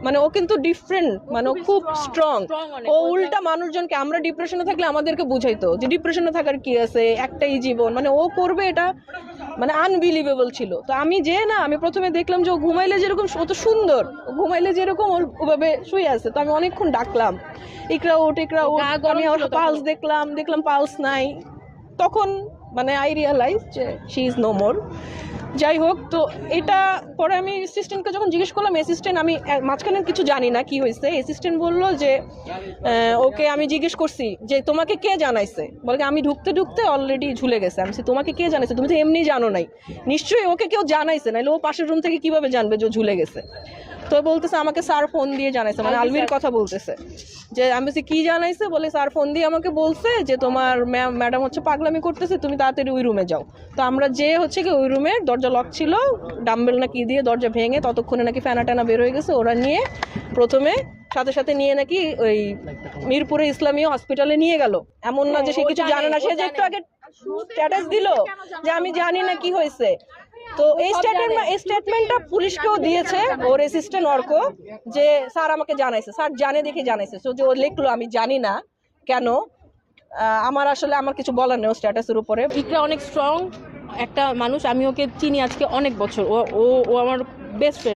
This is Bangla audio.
মানে ও কিন্তু ডিফারেন্ট, মানে ও খুব স্ট্রং। ও উল্টা মানুষজনকে, আমরা ডিপ্রেশনে থাকলে আমাদেরকে বুঝাইতো যে ডিপ্রেশনে থাকার কি আছে, একটাই জীবন, মানে ও করবে এটা, মানে আনবিলিভেবল ছিল। তো আমি প্রথমে দেখলাম যে ও ঘুমাইলে যেরকম, ও তো সুন্দর, ও ঘুমাইলে যেরকম ওভাবে শুয়ে আছে। তো আমি অনেকক্ষণ ডাকলাম, ইকরা ওঠ, ইকরা ওঠ। আমি ওর পালস দেখলাম পালস নাই। তখন মানে আই রিয়ালাইজ যে শি ইজ নো মোর। যাই হোক, তো এটা পরে আমি অ্যাসিস্ট্যান্টকে যখন জিজ্ঞেস করলাম, অ্যাসিস্ট্যান্ট, আমি মাঝখানে কিছু জানি না কি হয়েছে, অ্যাসিস্ট্যান্ট বললো যে ওকে আমি জিজ্ঞেস করছি যে তোমাকে কে জানাইছে, বলে আমি ঢুকতে অলরেডি ঝুলে গেছে। আমি তোমাকে কে জানাইছে, তুমি তো এমনি জানো নাই, নিশ্চয়ই ওকে কেউ জানাইছে, নাহলে ও পাশের রুম থেকে কিভাবে জানবে যে ঝুলে গেছে। তো বলতেছে আমাকে স্যার ফোন দিয়ে জানাইছে, মানে আলভির কথা বলতেছে। যে আমি বলছি কি জানাইছে, বলে স্যার ফোন দিয়ে আমাকে বলছে যে তোমার ম্যাডাম হচ্ছে পাগলামি করতেছে, তুমি তাড়াতাড়ি ওই রুমে যাও। তো আমরা যে হচ্ছে কি ওই রুমের দরজা লক ছিল, ডাম্বেল না কি দিয়ে দরজা ভেঙে, ততক্ষণে নাকি ফ্যানা ট্যানা বের হয়ে গেছে। ওরা নিয়ে প্রথমে সাথে নিয়ে নাকি ওই মিরপুরে ইসলামী হসপিটালে নিয়ে গেল। এমন না যে সে কিছু জানে না, সে যে একটু আগে স্ট্যাটাস দিল যে আমি জানি না কি হয়েছে। তো এই স্টেটমেন্টটা পুলিশকেও দিয়েছে ওর অ্যাসিস্ট্যান্ট অর্ক, যে স্যার আমাকে জানাইছে, স্যার জানে দেখে জানাইছে। তো যে ও লিখলো আমি জানি না কেন, আমার আসলে আমার কিছু বলার নেই স্ট্যাটাসের উপরে। ইকরা অনেক স্ট্রং একটা মানুষ, আমি ওকে চিনি আজকে অনেক বছর। ও ও ও আমার বেস্ট ফ্রেন্ড।